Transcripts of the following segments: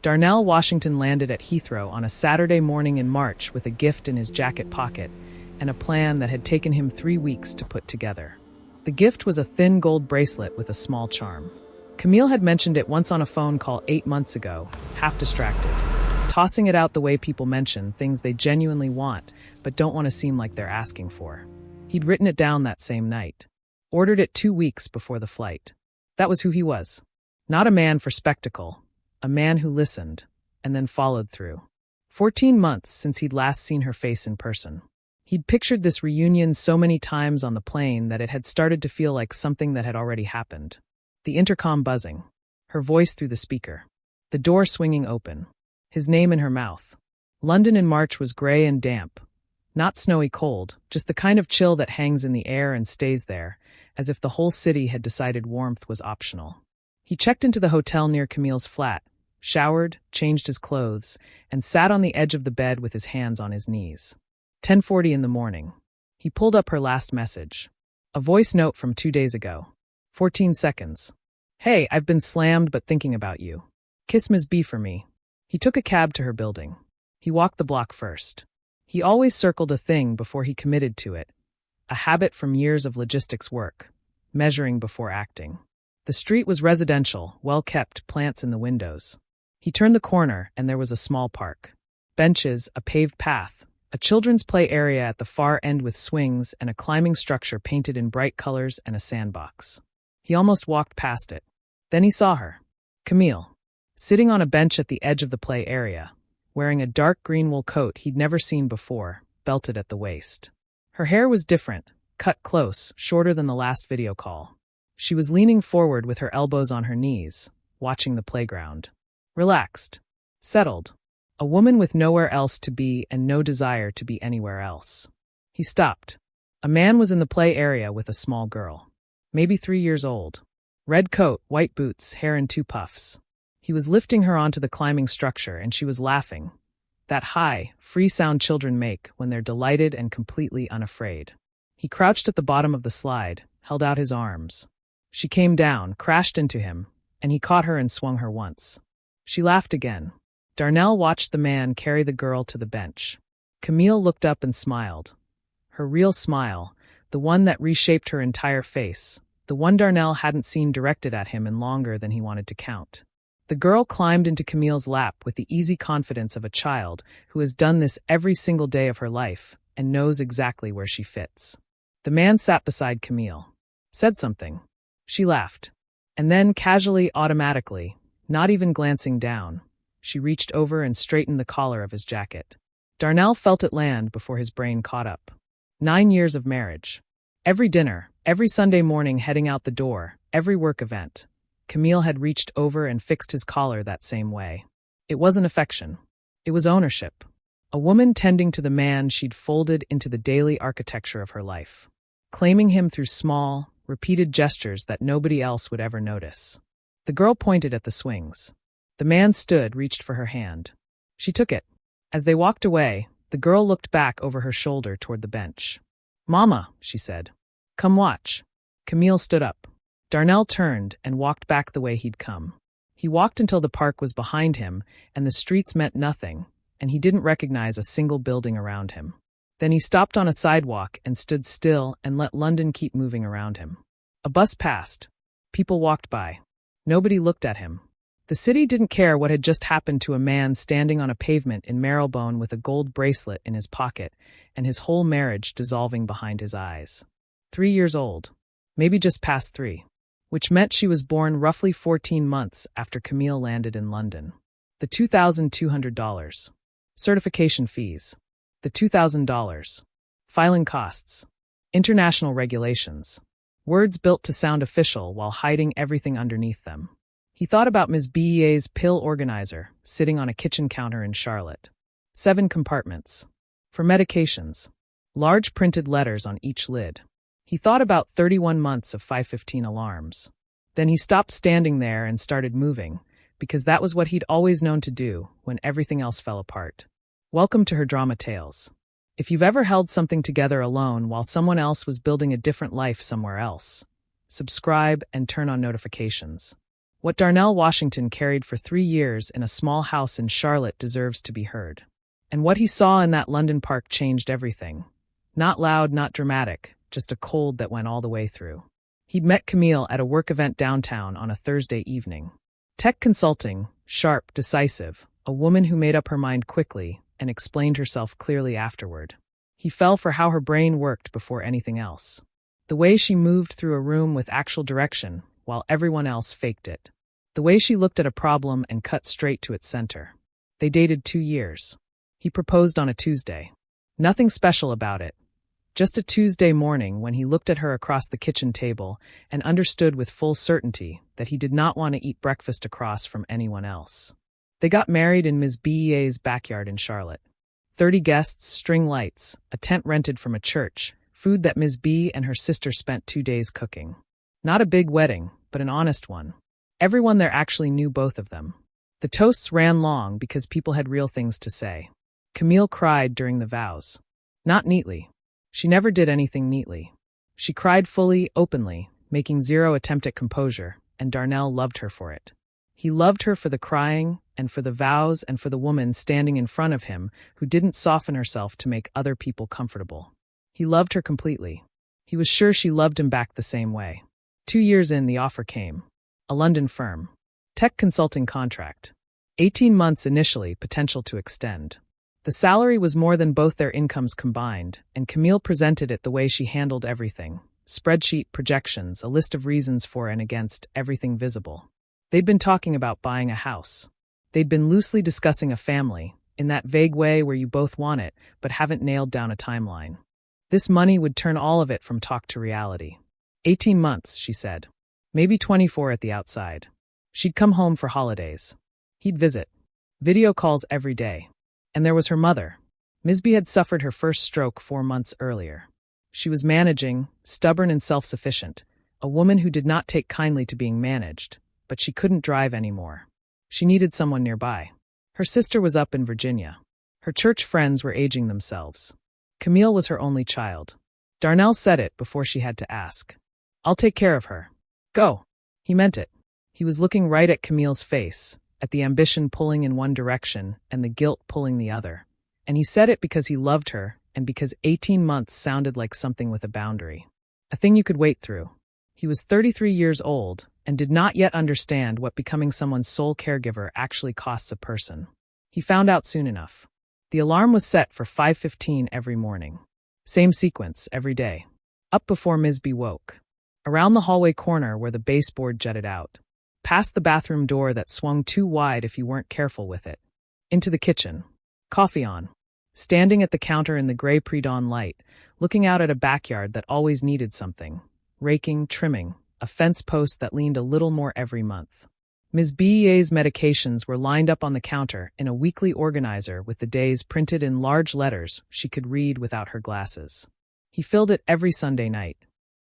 Darnell Washington landed at Heathrow on a Saturday morning in March with a gift in his jacket pocket and a plan that had taken him 3 weeks to put together. The gift was a thin gold bracelet with a small charm. Camille had mentioned it once on a phone call 8 months ago, half distracted, tossing it out the way people mention things they genuinely want but don't want to seem like they're asking for. He'd written it down that same night, ordered it 2 weeks before the flight. That was who he was. Not a man for spectacle, a man who listened and then followed through. 14 months since he'd last seen her face in person. He'd pictured this reunion so many times on the plane that it had started to feel like something that had already happened. The intercom buzzing, her voice through the speaker, the door swinging open, his name in her mouth. London in March was gray and damp, not snowy cold, just the kind of chill that hangs in the air and stays there, as if the whole city had decided warmth was optional. He checked into the hotel near Camille's flat, showered, changed his clothes, and sat on the edge of the bed with his hands on his knees. 10:40 in the morning. He pulled up her last message. A voice note from 2 days ago. 14 seconds. Hey, I've been slammed but thinking about you. Kiss Ms. B for me. He took a cab to her building. He walked the block first. He always circled a thing before he committed to it. A habit from years of logistics work. Measuring before acting. The street was residential, well-kept, plants in the windows. He turned the corner and there was a small park. Benches, a paved path, a children's play area at the far end with swings and a climbing structure painted in bright colors and a sandbox. He almost walked past it. Then he saw her. Camille. Sitting on a bench at the edge of the play area, wearing a dark green wool coat he'd never seen before, belted at the waist. Her hair was different, cut close, shorter than the last video call. She was leaning forward with her elbows on her knees, watching the playground. Relaxed. Settled. A woman with nowhere else to be and no desire to be anywhere else. He stopped. A man was in the play area with a small girl. Maybe 3 years old. Red coat, white boots, hair in 2 puffs. He was lifting her onto the climbing structure and she was laughing. That high, free sound children make when they're delighted and completely unafraid. He crouched at the bottom of the slide, held out his arms. She came down, crashed into him, and he caught her and swung her once. She laughed again. Darnell watched the man carry the girl to the bench. Camille looked up and smiled. Her real smile, the one that reshaped her entire face, the one Darnell hadn't seen directed at him in longer than he wanted to count. The girl climbed into Camille's lap with the easy confidence of a child who has done this every single day of her life and knows exactly where she fits. The man sat beside Camille. Said something. She laughed. And then, casually, automatically, not even glancing down, she reached over and straightened the collar of his jacket. Darnell felt it land before his brain caught up. 9 years of marriage. Every dinner, every Sunday morning heading out the door, every work event. Camille had reached over and fixed his collar that same way. It wasn't affection. It was ownership. A woman tending to the man she'd folded into the daily architecture of her life. Claiming him through small, repeated gestures that nobody else would ever notice. The girl pointed at the swings. The man stood, reached for her hand. She took it. As they walked away, the girl looked back over her shoulder toward the bench. "Mama," she said. "Come watch." Camille stood up. Darnell turned and walked back the way he'd come. He walked until the park was behind him and the streets meant nothing, and he didn't recognize a single building around him. Then he stopped on a sidewalk and stood still and let London keep moving around him. A bus passed. People walked by. Nobody looked at him. The city didn't care what had just happened to a man standing on a pavement in Marylebone with a gold bracelet in his pocket and his whole marriage dissolving behind his eyes. 3 years old. Maybe just past 3. Which meant she was born roughly 14 months after Camille landed in London. The $2,200. Certification fees. The $2,000. Filing costs. International regulations. Words built to sound official while hiding everything underneath them. He thought about Ms. B's pill organizer sitting on a kitchen counter in Charlotte. 7 compartments. For medications. Large printed letters on each lid. He thought about 31 months of 515 alarms. Then he stopped standing there and started moving, because that was what he'd always known to do when everything else fell apart. Welcome to her drama tales. If you've ever held something together alone while someone else was building a different life somewhere else, subscribe and turn on notifications. What Darnell Washington carried for 3 years in a small house in Charlotte deserves to be heard. And what he saw in that London park changed everything. Not loud, not dramatic, just a cold that went all the way through. He'd met Camille at a work event downtown on a Thursday evening. Tech consulting, sharp, decisive, a woman who made up her mind quickly and explained herself clearly afterward. He fell for how her brain worked before anything else. The way she moved through a room with actual direction, while everyone else faked it. The way she looked at a problem and cut straight to its center. They dated 2 years. He proposed on a Tuesday. Nothing special about it. Just a Tuesday morning when he looked at her across the kitchen table and understood with full certainty that he did not want to eat breakfast across from anyone else. They got married in Ms. Be's backyard in Charlotte. 30 guests, string lights, a tent rented from a church, food that Ms. B and her sister spent 2 days cooking. Not a big wedding, but an honest one. Everyone there actually knew both of them. The toasts ran long because people had real things to say. Camille cried during the vows. Not neatly. She never did anything neatly. She cried fully, openly, making zero attempt at composure, and Darnell loved her for it. He loved her for the crying, and for the vows, and for the woman standing in front of him who didn't soften herself to make other people comfortable. He loved her completely. He was sure she loved him back the same way. 2 years in, the offer came. A London firm. Tech consulting contract. 18 months initially, potential to extend. The salary was more than both their incomes combined, and Camille presented it the way she handled everything. Spreadsheet, projections, a list of reasons for and against, everything visible. They'd been talking about buying a house. They'd been loosely discussing a family, in that vague way where you both want it, but haven't nailed down a timeline. This money would turn all of it from talk to reality. 18 months, she said. Maybe 24 at the outside. She'd come home for holidays. He'd visit. Video calls every day. And there was her mother. Ms. B had suffered her first stroke 4 months earlier. She was managing, stubborn and self-sufficient, a woman who did not take kindly to being managed, but she couldn't drive anymore. She needed someone nearby. Her sister was up in Virginia. Her church friends were aging themselves. Camille was her only child. Darnell said it before she had to ask. I'll take care of her. Go. He meant it. He was looking right at Camille's face, at the ambition pulling in one direction and the guilt pulling the other. And he said it because he loved her and because 18 months sounded like something with a boundary. A thing you could wait through. He was 33 years old and did not yet understand what becoming someone's sole caregiver actually costs a person. He found out soon enough. The alarm was set for 5:15 every morning. Same sequence every day. Up before Ms. B woke. Around the hallway corner where the baseboard jutted out. Past the bathroom door that swung too wide if you weren't careful with it. Into the kitchen. Coffee on. Standing at the counter in the gray pre-dawn light, looking out at a backyard that always needed something. Raking, trimming, a fence post that leaned a little more every month. Ms. B's medications were lined up on the counter in a weekly organizer with the days printed in large letters she could read without her glasses. He filled it every Sunday night.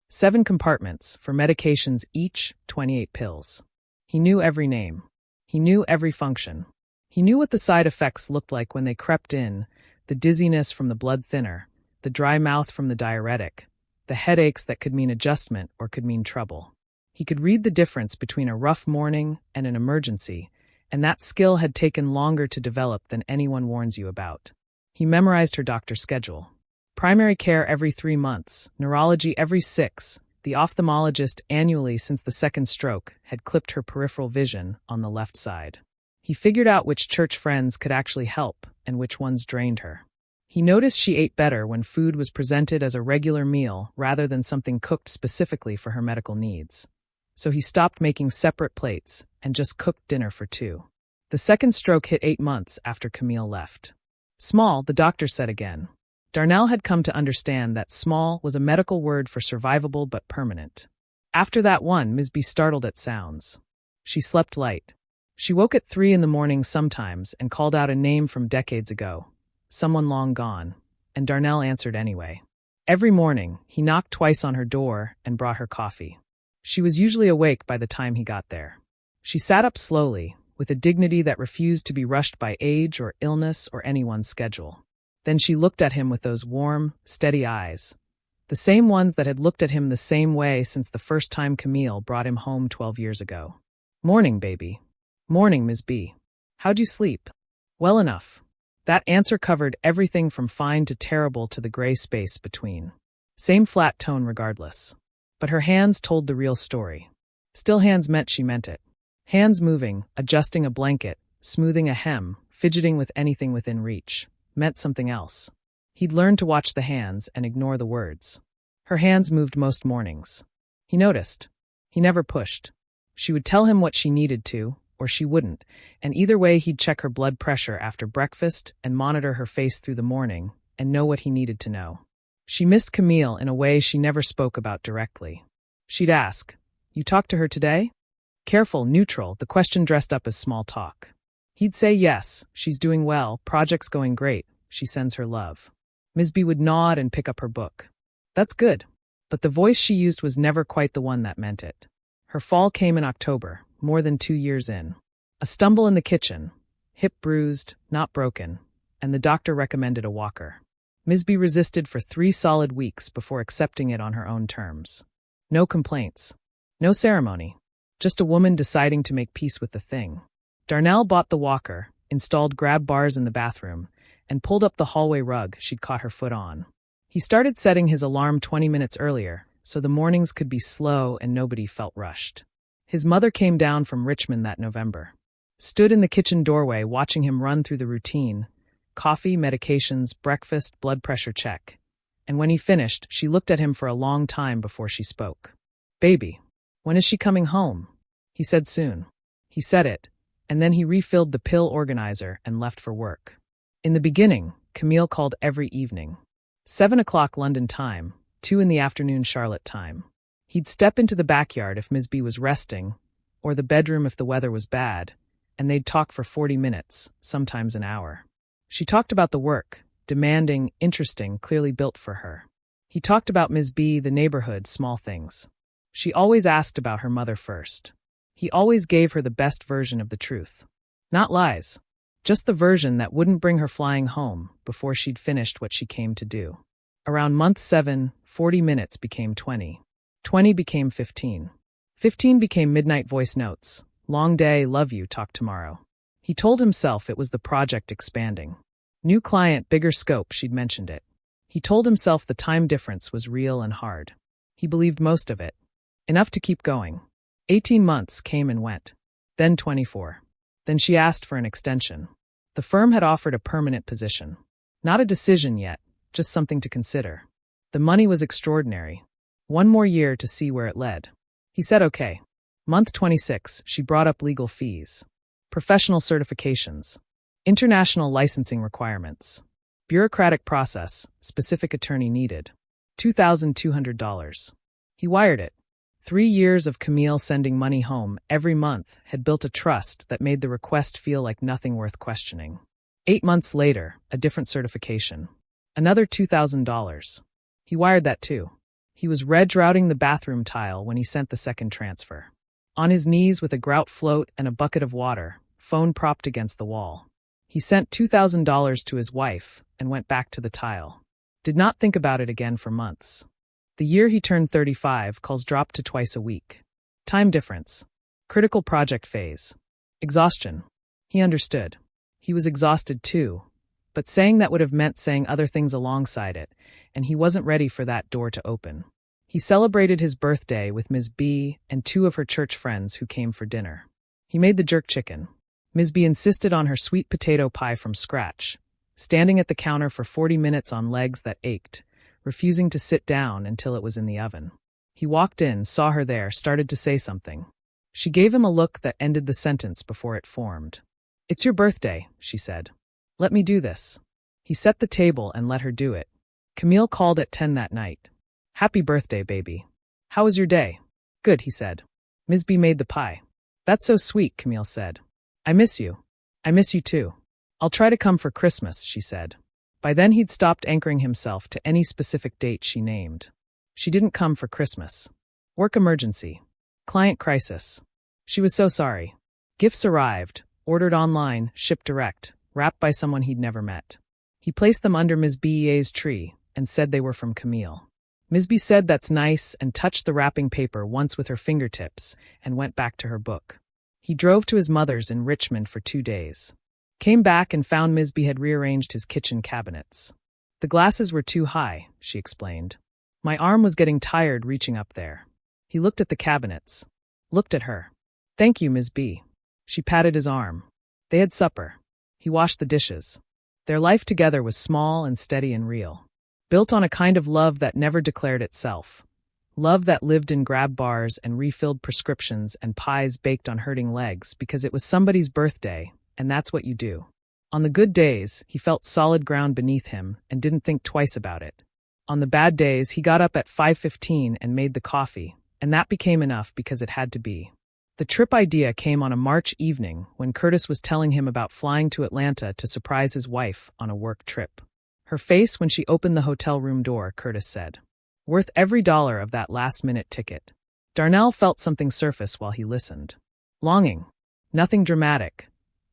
7 compartments, for medications each, 28 pills. He knew every name. He knew every function. He knew what the side effects looked like when they crept in, the dizziness from the blood thinner, the dry mouth from the diuretic, the headaches that could mean adjustment or could mean trouble. He could read the difference between a rough morning and an emergency, and that skill had taken longer to develop than anyone warns you about. He memorized her doctor's schedule. Primary care every 3 months, neurology every 6. The ophthalmologist annually since the second stroke had clipped her peripheral vision on the left side. He figured out which church friends could actually help and which ones drained her. He noticed she ate better when food was presented as a regular meal rather than something cooked specifically for her medical needs. So he stopped making separate plates and just cooked dinner for 2. The second stroke hit 8 months after Camille left. Small, the doctor said again. Darnell had come to understand that small was a medical word for survivable but permanent. After that one, Ms. B startled at sounds. She slept light. She woke at 3 in the morning sometimes and called out a name from decades ago, someone long gone, and Darnell answered anyway. Every morning, he knocked twice on her door and brought her coffee. She was usually awake by the time he got there. She sat up slowly, with a dignity that refused to be rushed by age or illness or anyone's schedule. Then she looked at him with those warm, steady eyes, the same ones that had looked at him the same way since the first time Camille brought him home 12 years ago. "Morning, baby." "Morning, Ms. B. How'd you sleep?" "Well enough." That answer covered everything from fine to terrible to the gray space between. Same flat tone regardless. But her hands told the real story. Still hands meant she meant it. Hands moving, adjusting a blanket, smoothing a hem, fidgeting with anything within reach, meant something else. He'd learned to watch the hands and ignore the words. Her hands moved most mornings. He noticed. He never pushed. She would tell him what she needed to, or she wouldn't, and either way he'd check her blood pressure after breakfast and monitor her face through the morning and know what he needed to know. She missed Camille in a way she never spoke about directly. She'd ask, "You talked to her today?" Careful, neutral, the question dressed up as small talk. He'd say yes, she's doing well, project's going great, she sends her love. Ms. B would nod and pick up her book. That's good. But the voice she used was never quite the one that meant it. Her fall came in October, more than 2 years in. A stumble in the kitchen, hip bruised, not broken, and the doctor recommended a walker. Ms. B resisted for 3 solid weeks before accepting it on her own terms. No complaints. No ceremony. Just a woman deciding to make peace with the thing. Darnell bought the walker, installed grab bars in the bathroom, and pulled up the hallway rug she'd caught her foot on. He started setting his alarm 20 minutes earlier, so the mornings could be slow and nobody felt rushed. His mother came down from Richmond that November. Stood in the kitchen doorway watching him run through the routine. Coffee, medications, breakfast, blood pressure check. And when he finished, she looked at him for a long time before she spoke. "Baby, when is she coming home?" He said soon. He said it, and then he refilled the pill organizer and left for work. In the beginning, Camille called every evening. 7 o'clock London time, 2 in the afternoon Charlotte time. He'd step into the backyard if Ms. B was resting, or the bedroom if the weather was bad, and they'd talk for 40 minutes, sometimes an hour. She talked about the work, demanding, interesting, clearly built for her. He talked about Ms. B, the neighborhood, small things. She always asked about her mother first. He always gave her the best version of the truth. Not lies. Just the version that wouldn't bring her flying home before she'd finished what she came to do. Around month 7, 40 minutes became 20. 20 became 15. 15 became midnight voice notes. Long day, love you, talk tomorrow. He told himself it was the project expanding. New client, bigger scope, she'd mentioned it. He told himself the time difference was real and hard. He believed most of it. Enough to keep going. 18 months came and went. Then 24. Then she asked for an extension. The firm had offered a permanent position. Not a decision yet, just something to consider. The money was extraordinary. 1 more year to see where it led. He said okay. Month 26, she brought up legal fees. Professional certifications. International licensing requirements. Bureaucratic process, specific attorney needed. $2,200. He wired it. 3 years of Camille sending money home every month had built a trust that made the request feel like nothing worth questioning. 8 months later, a different certification. Another $2,000. He wired that too. He was routing the bathroom tile when he sent the second transfer. On his knees with a grout float and a bucket of water, phone propped against the wall. He sent $2,000 to his wife and went back to the tile. Did not think about it again for months. The year he turned 35, calls dropped to twice a week. Time difference. Critical project phase. Exhaustion. He understood. He was exhausted too, but saying that would have meant saying other things alongside it, and he wasn't ready for that door to open. He celebrated his birthday with Ms. B and 2 of her church friends who came for dinner. He made the jerk chicken. Ms. B insisted on her sweet potato pie from scratch, standing at the counter for 40 minutes on legs that ached, refusing to sit down until it was in the oven. He walked in, saw her there, started to say something. She gave him a look that ended the sentence before it formed. "It's your birthday," she said. "Let me do this." He set the table and let her do it. Camille called at 10 that night. "Happy birthday, baby. How was your day?" "Good," he said. Ms. B made the pie. "That's so sweet," Camille said. "I miss you." "I miss you too." "I'll try to come for Christmas," she said. By then he'd stopped anchoring himself to any specific date she named. She didn't come for Christmas. Work emergency. Client crisis. She was so sorry. Gifts arrived, ordered online, shipped direct, wrapped by someone he'd never met. He placed them under Ms. B's tree and said they were from Camille. Ms. B said that's nice and touched the wrapping paper once with her fingertips and went back to her book. He drove to his mother's in Richmond for 2 days. Came back and found Misby had rearranged his kitchen cabinets. The glasses were too high, she explained. My arm was getting tired reaching up there. He looked at the cabinets. Looked at her. Thank you, Ms. B. She patted his arm. They had supper. He washed the dishes. Their life together was small and steady and real. Built on a kind of love that never declared itself. Love that lived in grab bars and refilled prescriptions and pies baked on hurting legs because it was somebody's birthday, and that's what you do. On the good days, he felt solid ground beneath him and didn't think twice about it. On the bad days, he got up at 5:15 and made the coffee, and that became enough because it had to be. The trip idea came on a March evening when Curtis was telling him about flying to Atlanta to surprise his wife on a work trip. Her face when she opened the hotel room door, Curtis said. Worth every dollar of that last-minute ticket. Darnell felt something surface while he listened. Longing. Nothing dramatic.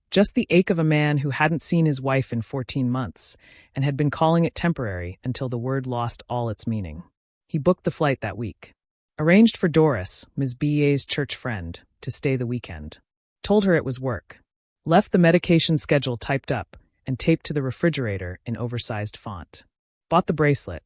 Just the ache of a man who hadn't seen his wife in 14 months and had been calling it temporary until the word lost all its meaning. He booked the flight that week. Arranged for Doris, Ms. B.A.'s church friend, to stay the weekend. Told her it was work. Left the medication schedule typed up and taped to the refrigerator in oversized font. Bought the bracelet.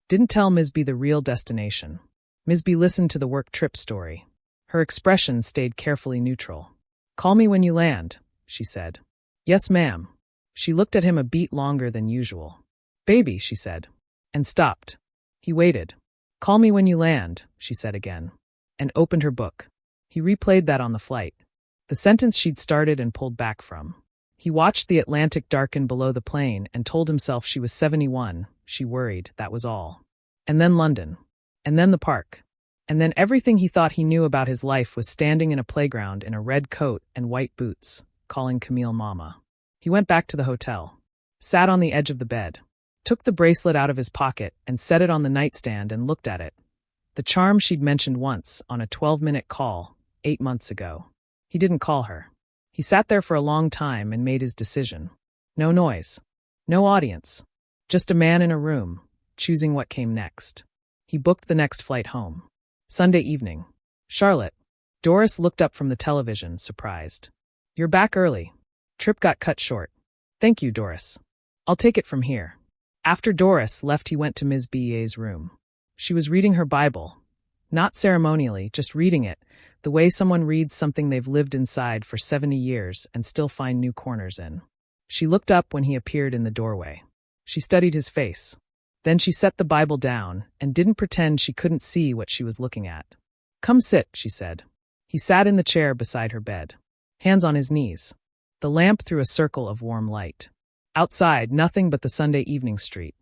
Didn't tell Ms. B the real destination. Ms. B listened to the work trip story. Her expression stayed carefully neutral. Call me when you land, she said. Yes, ma'am. She looked at him a beat longer than usual. Baby, she said. And stopped. He waited. Call me when you land, she said again. And opened her book. He replayed that on the flight. The sentence she'd started and pulled back from. He watched the Atlantic darken below the plane and told himself she was 71. She worried, that was all. And then London. And then the park. And then everything he thought he knew about his life was standing in a playground in a red coat and white boots, calling Camille Mama. He went back to the hotel. Sat on the edge of the bed. Took the bracelet out of his pocket and set it on the nightstand and looked at it. The charm she'd mentioned once on a 12-minute call, 8 months ago. He didn't call her. He sat there for a long time and made his decision. No noise. No audience. Just a man in a room, choosing what came next. He booked the next flight home. Sunday evening. Charlotte. Doris looked up from the television, surprised. You're back early. Trip got cut short. Thank you, Doris. I'll take it from here. After Doris left, he went to Ms. B.A.'s room. She was reading her Bible. Not ceremonially, just reading it, the way someone reads something they've lived inside for 70 years and still find new corners in. She looked up when he appeared in the doorway. She studied his face. Then she set the Bible down and didn't pretend she couldn't see what she was looking at. Come sit, she said. He sat in the chair beside her bed. Hands on his knees. The lamp threw a circle of warm light. Outside, nothing but the Sunday evening street.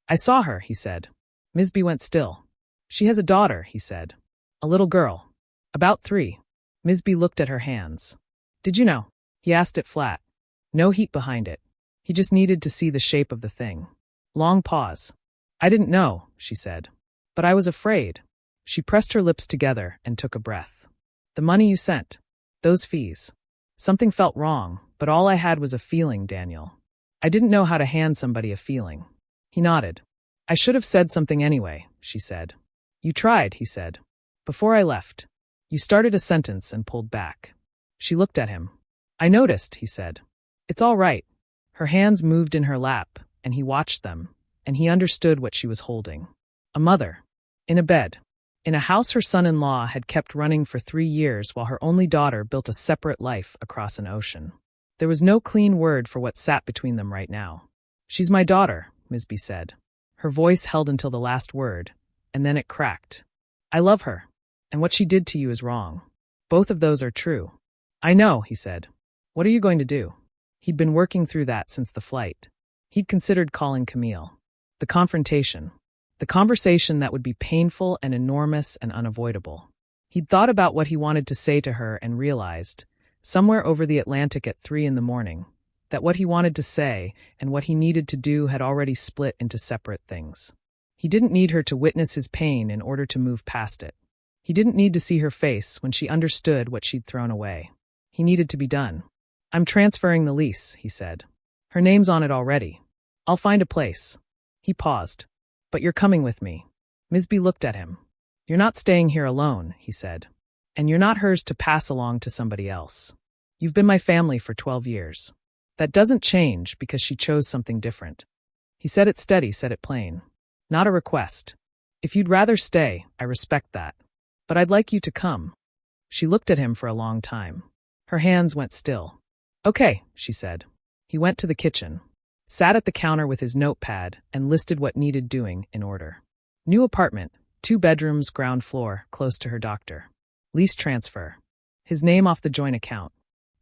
I saw her, he said. Ms. B went still. She has a daughter, he said. A little girl. About 3. Ms. B looked at her hands. Did you know? He asked it flat. No heat behind it. He just needed to see the shape of the thing. Long pause. I didn't know, she said. But I was afraid. She pressed her lips together and took a breath. The money you sent. Those fees. Something felt wrong, but all I had was a feeling, Daniel. I didn't know how to hand somebody a feeling. He nodded. I should have said something anyway, she said. You tried, he said. Before I left. You started a sentence and pulled back. She looked at him. I noticed, he said. It's all right. Her hands moved in her lap, and he watched them, and he understood what she was holding. A mother. In a bed. In a house her son-in-law had kept running for 3 years while her only daughter built a separate life across an ocean. There was no clean word for what sat between them right now. She's my daughter, Ms. B said. Her voice held until the last word, and then it cracked. I love her, and what she did to you is wrong. Both of those are true. I know, he said. What are you going to do? He'd been working through that since the flight. He'd considered calling Camille. The confrontation. The conversation that would be painful and enormous and unavoidable. He'd thought about what he wanted to say to her and realized, somewhere over the Atlantic at 3 a.m, that what he wanted to say and what he needed to do had already split into separate things. He didn't need her to witness his pain in order to move past it. He didn't need to see her face when she understood what she'd thrown away. He needed to be done. I'm transferring the lease, he said. Her name's on it already. I'll find a place. He paused. But you're coming with me. Ms. B looked at him. You're not staying here alone, he said. And you're not hers to pass along to somebody else. You've been my family for 12 years. That doesn't change because she chose something different. He said it steady, said it plain. Not a request. If you'd rather stay, I respect that. But I'd like you to come. She looked at him for a long time. Her hands went still. Okay, she said. He went to the kitchen, sat at the counter with his notepad, and listed what needed doing in order. New apartment, 2 bedrooms, ground floor, close to her doctor. Lease transfer. His name off the joint account.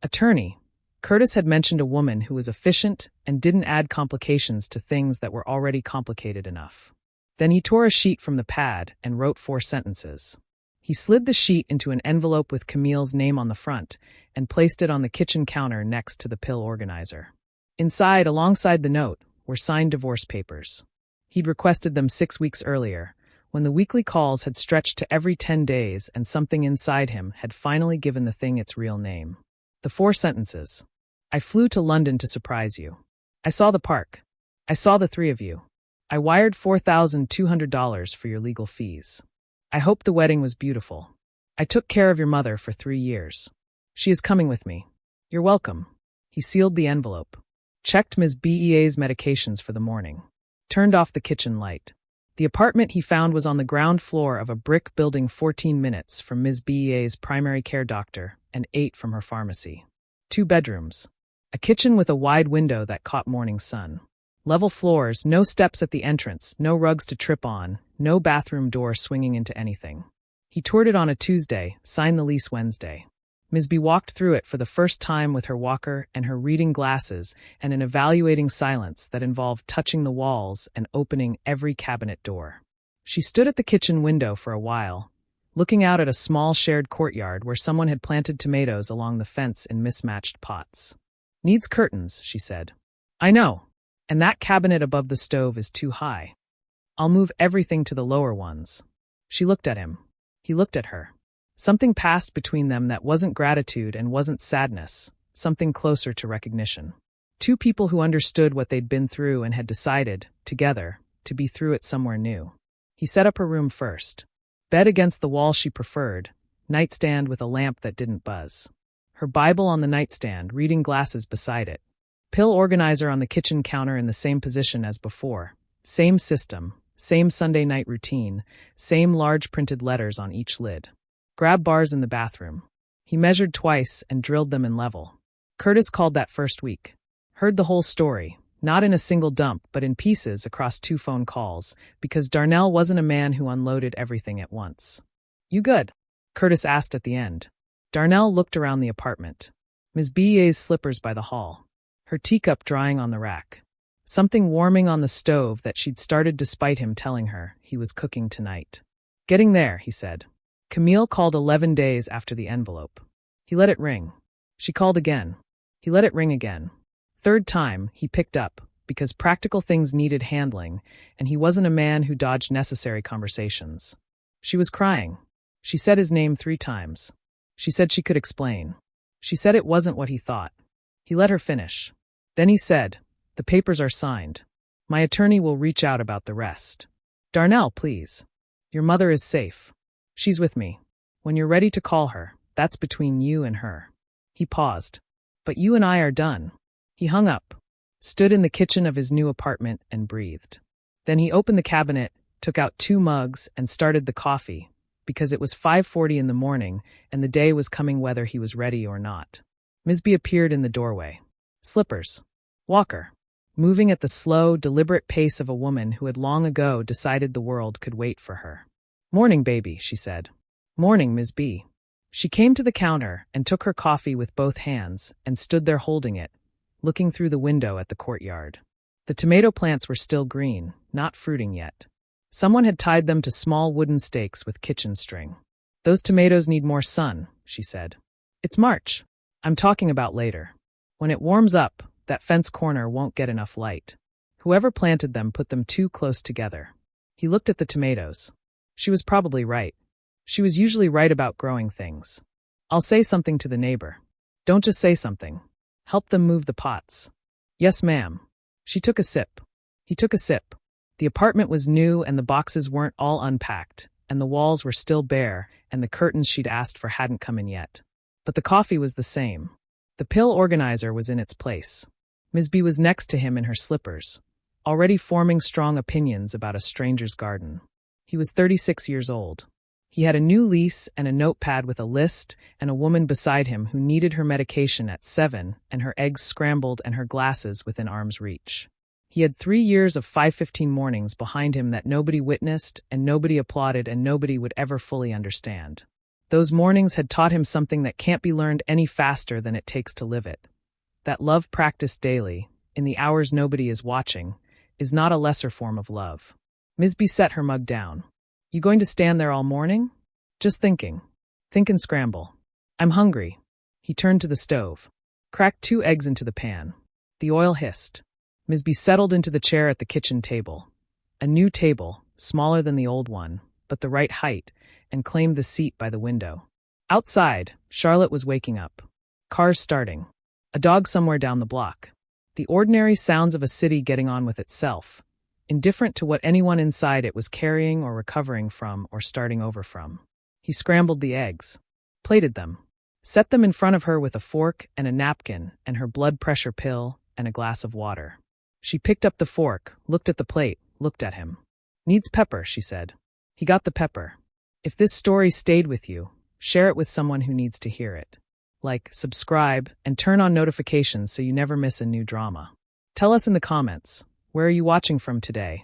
Attorney. Curtis had mentioned a woman who was efficient and didn't add complications to things that were already complicated enough. Then he tore a sheet from the pad and wrote 4 sentences. He slid the sheet into an envelope with Camille's name on the front and placed it on the kitchen counter next to the pill organizer. Inside, alongside the note, were signed divorce papers. He'd requested them 6 weeks earlier, when the weekly calls had stretched to every 10 days and something inside him had finally given the thing its real name. The 4 sentences. I flew to London to surprise you. I saw the park. I saw the 3 of you. I wired $4,200 for your legal fees. I hope the wedding was beautiful. I took care of your mother for 3 years. She is coming with me. You're welcome. He sealed the envelope, checked Ms. Bea's medications for the morning, turned off the kitchen light. The apartment he found was on the ground floor of a brick building 14 minutes from Ms. Bea's primary care doctor and 8 from her pharmacy. 2 bedrooms. A kitchen with a wide window that caught morning sun. Level floors, no steps at the entrance, no rugs to trip on, no bathroom door swinging into anything. He toured it on a Tuesday, signed the lease Wednesday. Ms. B walked through it for the first time with her walker and her reading glasses and an evaluating silence that involved touching the walls and opening every cabinet door. She stood at the kitchen window for a while, looking out at a small shared courtyard where someone had planted tomatoes along the fence in mismatched pots. Needs curtains, she said. I know. And that cabinet above the stove is too high. I'll move everything to the lower ones. She looked at him. He looked at her. Something passed between them that wasn't gratitude and wasn't sadness, something closer to recognition. 2 people who understood what they'd been through and had decided, together, to be through it somewhere new. He set up her room first. Bed against the wall she preferred, nightstand with a lamp that didn't buzz. Her Bible on the nightstand, reading glasses beside it. Pill organizer on the kitchen counter in the same position as before. Same system, same Sunday night routine, same large printed letters on each lid. Grab bars in the bathroom. He measured twice and drilled them in level. Curtis called that first week. Heard the whole story, not in a single dump, but in pieces across 2 phone calls, because Darnell wasn't a man who unloaded everything at once. You good? Curtis asked at the end. Darnell looked around the apartment. Ms. Bea's slippers by the hall. Her teacup drying on the rack. Something warming on the stove that she'd started despite him telling her he was cooking tonight. Getting there, he said. Camille called 11 days after the envelope. He let it ring. She called again. He let it ring again. 3rd time, he picked up, because practical things needed handling, and he wasn't a man who dodged necessary conversations. She was crying. She said his name 3 times. She said she could explain. She said it wasn't what he thought. He let her finish. Then he said, the papers are signed. My attorney will reach out about the rest. Darnell, please. Your mother is safe. She's with me. When you're ready to call her, that's between you and her. He paused. But you and I are done. He hung up, stood in the kitchen of his new apartment and breathed. Then he opened the cabinet, took out 2 mugs and started the coffee, because it was 5:40 in the morning and the day was coming whether he was ready or not. Ms. B appeared in the doorway. Slippers. Walker. Moving at the slow, deliberate pace of a woman who had long ago decided the world could wait for her. Morning, baby, she said. Morning, Ms. B. She came to the counter and took her coffee with both hands and stood there holding it, looking through the window at the courtyard. The tomato plants were still green, not fruiting yet. Someone had tied them to small wooden stakes with kitchen string. Those tomatoes need more sun, she said. It's March. I'm talking about later. When it warms up, that fence corner won't get enough light. Whoever planted them put them too close together. He looked at the tomatoes. She was probably right. She was usually right about growing things. I'll say something to the neighbor. Don't just say something. Help them move the pots. Yes, ma'am. She took a sip. He took a sip. The apartment was new and the boxes weren't all unpacked, and the walls were still bare, and the curtains she'd asked for hadn't come in yet. But the coffee was the same. The pill organizer was in its place. Ms. B was next to him in her slippers, already forming strong opinions about a stranger's garden. He was 36 years old. He had a new lease and a notepad with a list and a woman beside him who needed her medication at 7 and her eggs scrambled and her glasses within arm's reach. He had 3 years of 5:15 mornings behind him that nobody witnessed and nobody applauded and nobody would ever fully understand. Those mornings had taught him something that can't be learned any faster than it takes to live it. That love practiced daily, in the hours nobody is watching, is not a lesser form of love. Ms. B set her mug down. You going to stand there all morning? Just thinking. Think and scramble. I'm hungry. He turned to the stove. Cracked 2 eggs into the pan. The oil hissed. Ms. B settled into the chair at the kitchen table. A new table, smaller than the old one, but the right height, and claimed the seat by the window. Outside, Charlotte was waking up. Cars starting. A dog somewhere down the block. The ordinary sounds of a city getting on with itself, indifferent to what anyone inside it was carrying or recovering from or starting over from. He scrambled the eggs, plated them, set them in front of her with a fork and a napkin and her blood pressure pill and a glass of water. She picked up the fork, looked at the plate, looked at him. Needs pepper, she said. He got the pepper. If this story stayed with you, share it with someone who needs to hear it. Like, subscribe, and turn on notifications so you never miss a new drama. Tell us in the comments, where are you watching from today?